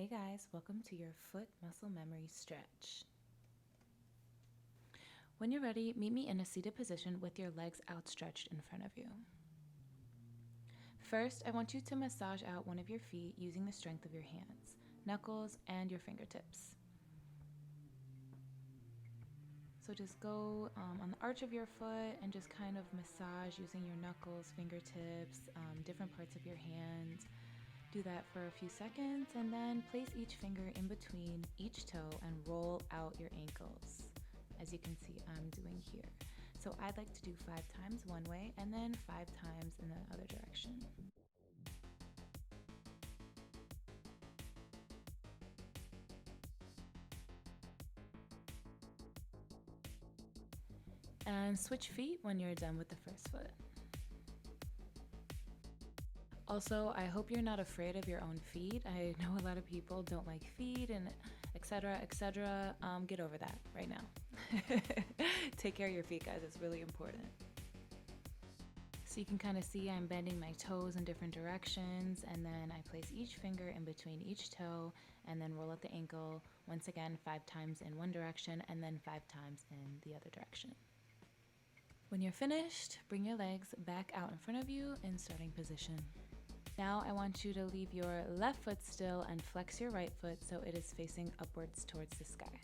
Hey guys, welcome to your foot muscle memory stretch. When you're ready, meet me in a seated position with your legs outstretched in front of you. First, I want you to massage out one of your feet using the strength of your hands, knuckles, and your fingertips. So just go on the arch of your foot and just kind of massage using your knuckles, fingertips, different parts of your hand. Do that for a few seconds and then place each finger in between each toe and roll out your ankles, as you can see I'm doing here. So I'd like to do 5 times one way and then 5 times in the other direction. And switch feet when you're done with the first foot. Also, I hope you're not afraid of your own feet. I know a lot of people don't like feet and etc. etc. Get over that right now. Take care of your feet, guys. It's really important. So you can kind of see I'm bending my toes in different directions, and then I place each finger in between each toe and then roll out the ankle once again 5 times in one direction and then 5 times in the other direction. When you're finished, bring your legs back out in front of you in starting position. Now I want you to leave your left foot still and flex your right foot so it is facing upwards towards the sky.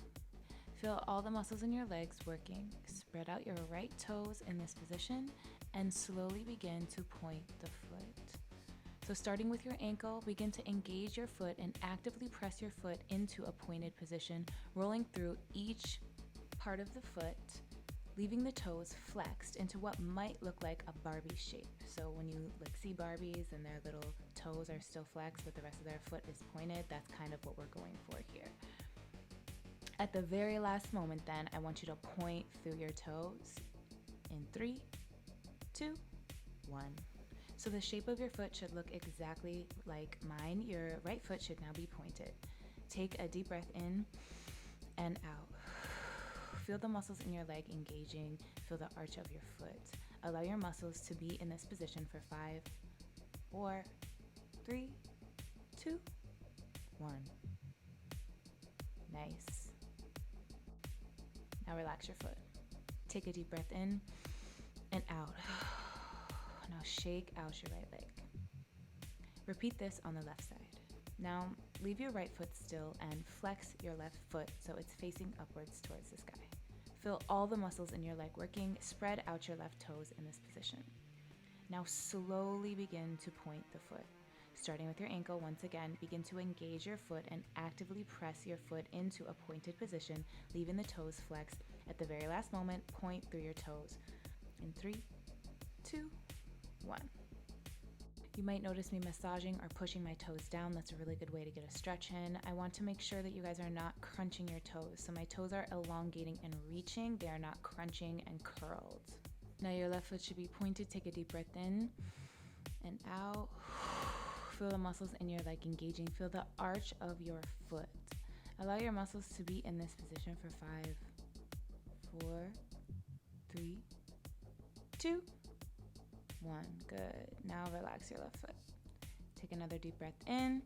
Feel all the muscles in your legs working. Spread out your right toes in this position and slowly begin to point the foot. So starting with your ankle, begin to engage your foot and actively press your foot into a pointed position, rolling through each part of the foot, leaving the toes flexed into what might look like a Barbie shape. So when you see Barbies and their little toes are still flexed but the rest of their foot is pointed, that's kind of what we're going for here. At the very last moment then, I want you to point through your toes in 3, 2, 1. So the shape of your foot should look exactly like mine. Your right foot should now be pointed. Take a deep breath in and out. Feel the muscles in your leg engaging. Feel the arch of your foot. Allow your muscles to be in this position for 5, 4, 3, 2, 1. Nice. Now relax your foot. Take a deep breath in and out. Now shake out your right leg. Repeat this on the left side. Now leave your right foot still and flex your left foot so it's facing upwards towards the sky. Feel all the muscles in your leg working. Spread out your left toes in this position. Now slowly begin to point the foot. Starting with your ankle, once again, begin to engage your foot and actively press your foot into a pointed position, leaving the toes flexed. At the very last moment, point through your toes. In 3, 2, 1. You might notice me massaging or pushing my toes down. That's a really good way to get a stretch in. I want to make sure that you guys are not crunching your toes. So my toes are elongating and reaching. They are not crunching and curled. Now your left foot should be pointed. Take a deep breath in and out. Feel the muscles in your leg engaging. Feel the arch of your foot. Allow your muscles to be in this position for 5, 4, 3, 2, 1. Good. Now relax your left foot. Take another deep breath in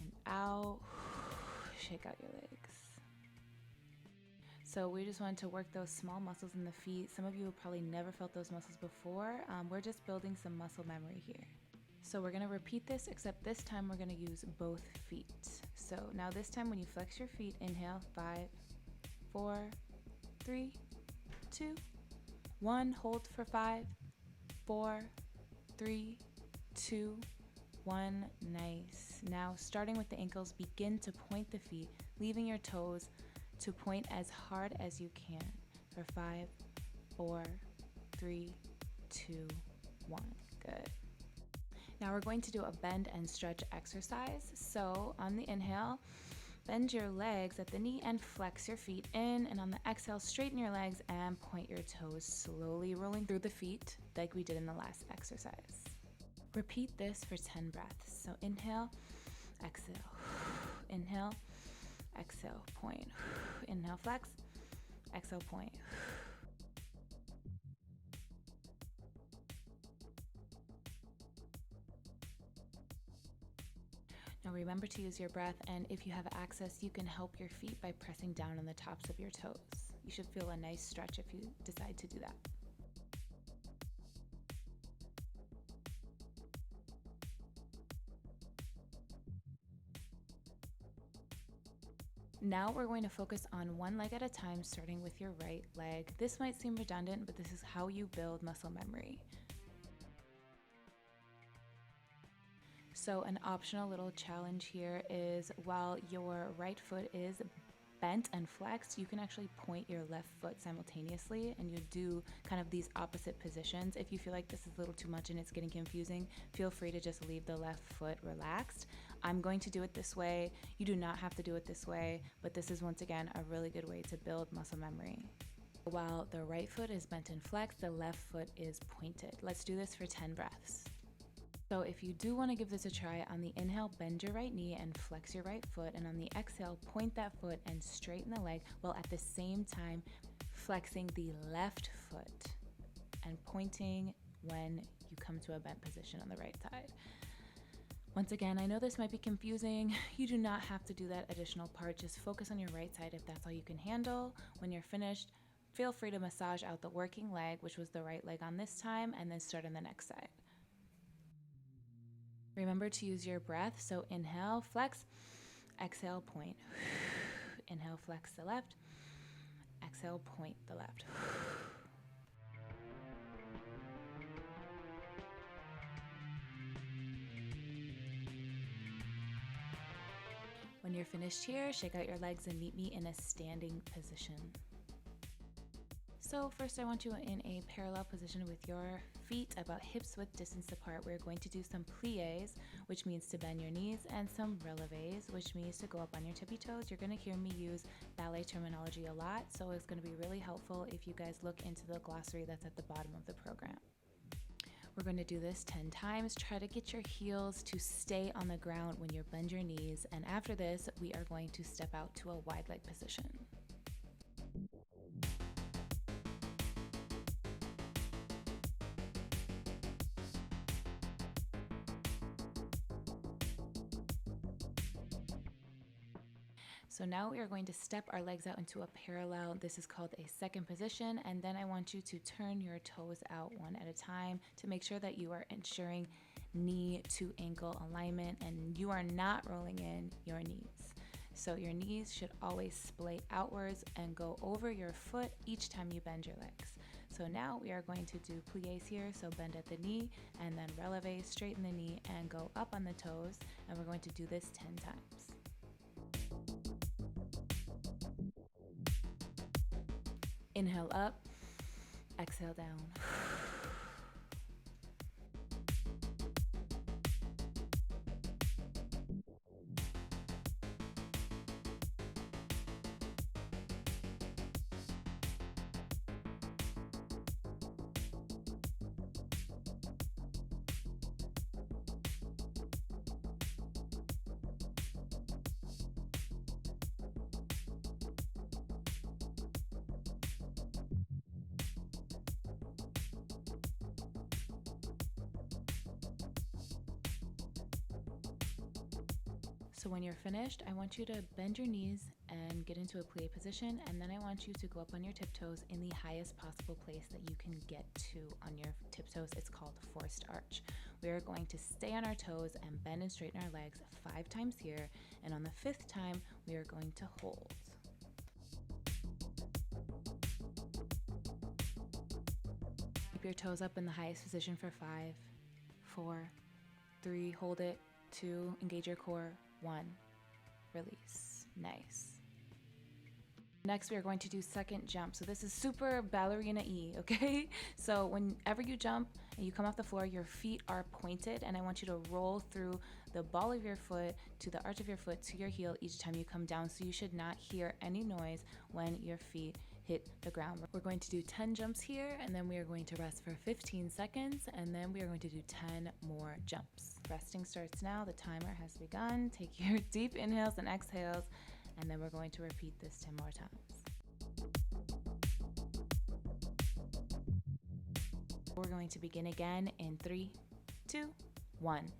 and out. Shake out your legs. So we just wanted to work those small muscles in the feet. Some of you have probably never felt those muscles before. We're just building some muscle memory here. So we're going to repeat this, except this time we're going to use both feet. So now this time when you flex your feet, inhale, 5, 4, 3, 2, 1. Hold for 5, 4, 3, 2, 1. Nice. Now starting with the ankles, begin to point the feet, leaving your toes to point as hard as you can for 5, 4, 3, 2, 1. Good. Now we're going to do a bend and stretch exercise. So on the inhale, bend your legs at the knee and flex your feet in. And on the exhale, straighten your legs and point your toes, slowly rolling through the feet like we did in the last exercise. Repeat this for 10 breaths. So inhale, exhale, inhale, exhale, point. Inhale, flex, exhale, point. Now remember to use your breath, and if you have access, you can help your feet by pressing down on the tops of your toes. You should feel a nice stretch if you decide to do that. Now we're going to focus on one leg at a time, starting with your right leg. This might seem redundant, but this is how you build muscle memory. So an optional little challenge here is while your right foot is bent and flexed, you can actually point your left foot simultaneously, and you do kind of these opposite positions. If you feel like this is a little too much and it's getting confusing, feel free to just leave the left foot relaxed. I'm going to do it this way. You do not have to do it this way, but this is once again a really good way to build muscle memory. While the right foot is bent and flexed, the left foot is pointed. Let's do this for 10 breaths. So if you do want to give this a try, on the inhale, bend your right knee and flex your right foot, and on the exhale, point that foot and straighten the leg, while at the same time flexing the left foot and pointing when you come to a bent position on the right side. Once again, I know this might be confusing. You do not have to do that additional part. Just focus on your right side if that's all you can handle. When you're finished, feel free to massage out the working leg, which was the right leg on this time, and then start on the next side. Remember to use your breath. So inhale, flex, exhale, point. Inhale, flex the left, exhale, point the left. When you're finished here, shake out your legs and meet me in a standing position. So first I want you in a parallel position with your feet about hips width distance apart. We're going to do some pliés, which means to bend your knees, and some relevés, which means to go up on your tippy toes. You're going to hear me use ballet terminology a lot, so it's going to be really helpful if you guys look into the glossary that's at the bottom of the program. We're going to do this 10 times. Try to get your heels to stay on the ground when you bend your knees, and after this, we are going to step out to a wide leg position. So now we are going to step our legs out into a parallel. This is called a second position, and then I want you to turn your toes out one at a time to make sure that you are ensuring knee to ankle alignment and you are not rolling in your knees. So your knees should always splay outwards and go over your foot each time you bend your legs. So now we are going to do pliés here, so bend at the knee and then releve, straighten the knee and go up on the toes, and we're going to do this 10 times. Inhale up, exhale down. So when you're finished, I want you to bend your knees and get into a plie position, and then I want you to go up on your tiptoes in the highest possible place that you can get to on your tiptoes. It's called forced arch. We are going to stay on our toes and bend and straighten our legs 5 times here, and on the 5th time, we are going to hold. Keep your toes up in the highest position for 5, 4, 3, hold it, 2, engage your core, 1, release. Nice. Next, we are going to do second jump. So this is super ballerina-y, okay? So whenever you jump and you come off the floor, your feet are pointed, and I want you to roll through the ball of your foot to the arch of your foot to your heel each time you come down. So you should not hear any noise when your feet hit the ground. We're going to do 10 jumps here, and then we are going to rest for 15 seconds, and then we are going to do 10 more jumps. Resting starts now. The timer has begun. Take your deep inhales and exhales, and then we're going to repeat this 10 more times. We're going to begin again in 3, 2, 1.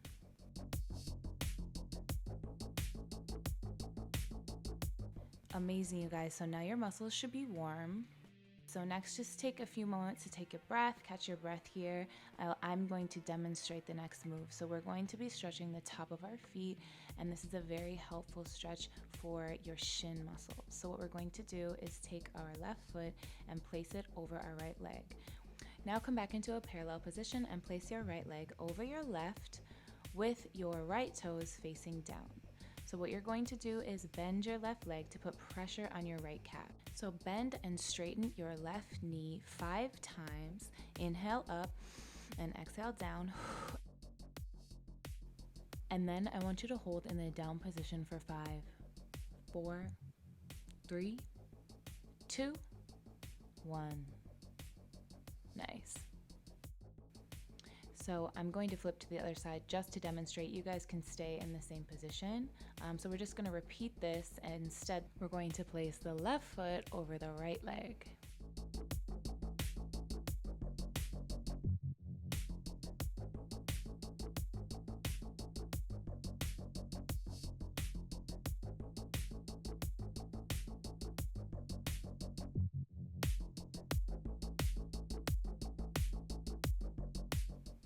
Amazing, you guys. So now your muscles should be warm. So next, just take a few moments to take a breath, catch your breath here. I'm going to demonstrate the next move. So we're going to be stretching the top of our feet, and this is a very helpful stretch for your shin muscles. So what we're going to do is take our left foot and place it over our right leg. Now come back into a parallel position and place your right leg over your left with your right toes facing down. So what you're going to do is bend your left leg to put pressure on your right calf. So bend and straighten your left knee 5 times. Inhale up and exhale down. And then I want you to hold in the down position for 5, 4, 3, 2, 1. Nice. So I'm going to flip to the other side just to demonstrate. You guys can stay in the same position. So we're just going to repeat this, and instead we're going to place the left foot over the right leg.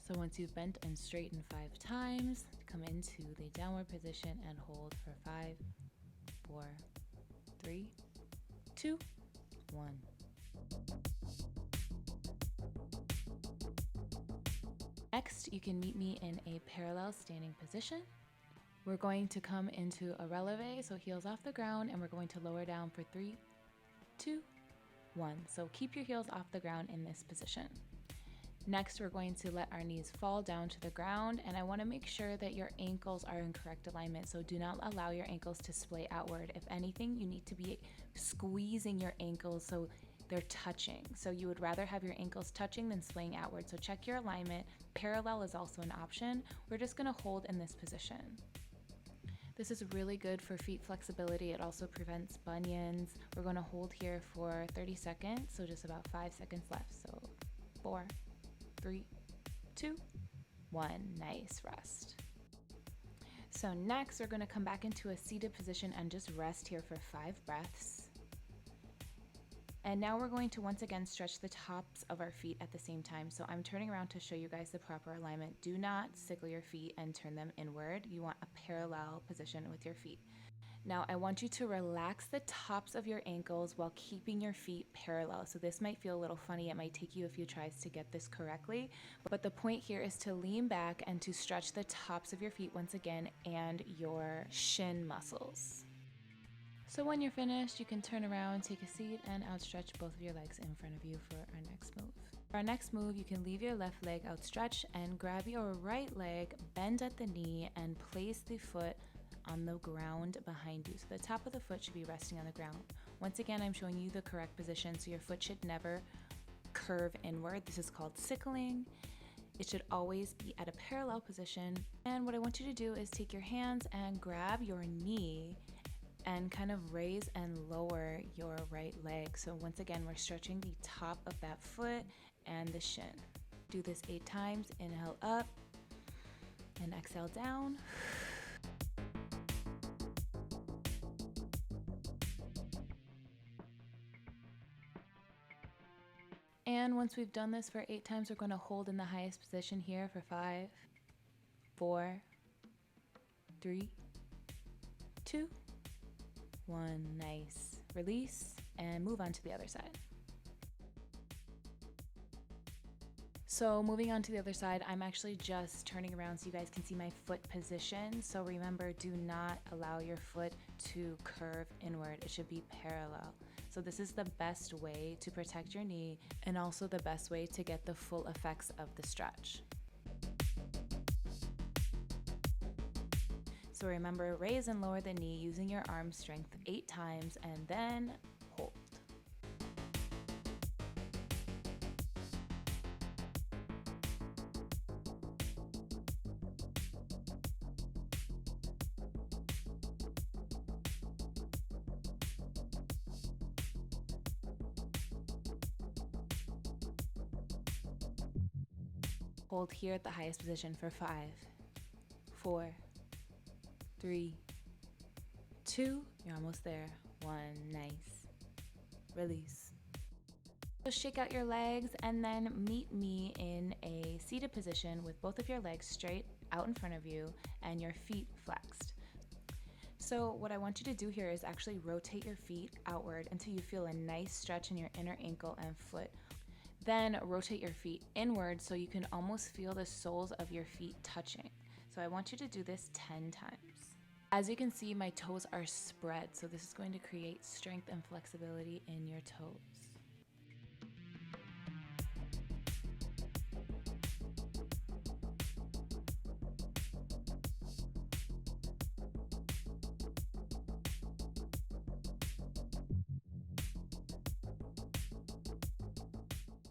So once you've bent and straightened 5 times, come into the downward position and hold for 5, 4, 3, 2, 1. Next, you can meet me in a parallel standing position. We're going to come into a releve, so heels off the ground, and we're going to lower down for 3, 2, 1. So keep your heels off the ground in this position. Next, we're going to let our knees fall down to the ground, and I want to make sure that your ankles are in correct alignment, so do not allow your ankles to splay outward. If anything, you need to be squeezing your ankles so they're touching. So you would rather have your ankles touching than splaying outward. So check your alignment. Parallel is also an option. We're just going to hold in this position. This is really good for feet flexibility. It also prevents bunions. We're going to hold here for 30 seconds, so just about 5 seconds left. So 4, 3, 2, 1. Nice rest. So next, we're going to come back into a seated position and just rest here for 5 breaths. And now we're going to once again stretch the tops of our feet at the same time. So I'm turning around to show you guys the proper alignment. Do not sickle your feet and turn them inward. You want a parallel position with your feet. Now I want you to relax the tops of your ankles while keeping your feet parallel. So this might feel a little funny. It might take you a few tries to get this correctly, but the point here is to lean back and to stretch the tops of your feet once again and your shin muscles. So when you're finished, you can turn around, take a seat, and outstretch both of your legs in front of you for our next move. For our next move, you can leave your left leg outstretched and grab your right leg, bend at the knee, and place the foot on the ground behind you. So the top of the foot should be resting on the ground. Once again, I'm showing you the correct position, so your foot should never curve inward. This is called sickling. It should always be at a parallel position. And what I want you to do is take your hands and grab your knee and kind of raise and lower your right leg. So once again, we're stretching the top of that foot and the shin. Do this 8 times. Inhale up and exhale down. And once we've done this for 8 times, we're going to hold in the highest position here for 5, 4, 3, 2, 1. Nice. Release and move on to the other side. So moving on to the other side, I'm actually just turning around so you guys can see my foot position. So remember, do not allow your foot to curve inward. It should be parallel. So this is the best way to protect your knee and also the best way to get the full effects of the stretch. So remember, raise and lower the knee using your arm strength 8 times and then hold. Hold here at the highest position for 5, 4, 3, 2, you're almost there. 1, nice. Release. So shake out your legs and then meet me in a seated position with both of your legs straight out in front of you and your feet flexed. So what I want you to do here is actually rotate your feet outward until you feel a nice stretch in your inner ankle and foot. Then rotate your feet inward so you can almost feel the soles of your feet touching. So I want you to do this 10 times. As you can see, my toes are spread, so this is going to create strength and flexibility in your toes.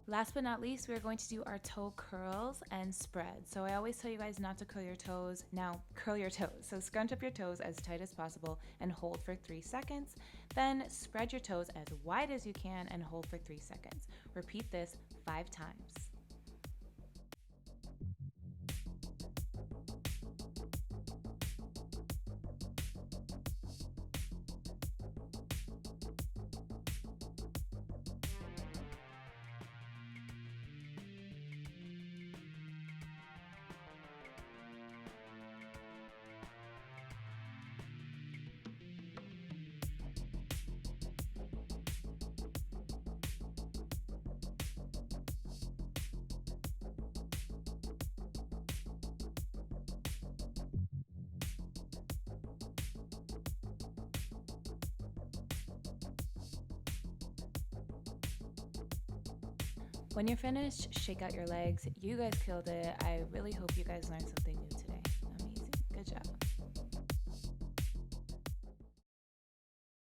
Last but not least, we're going to do our toe curls and spread. So I always tell you guys not to curl your toes. Now curl your toes. So scrunch up your toes as tight as possible and hold for 3 seconds. Then spread your toes as wide as you can and hold for 3 seconds. Repeat this 5 times. When you're finished, shake out your legs. You guys killed it. I really hope you guys learned something new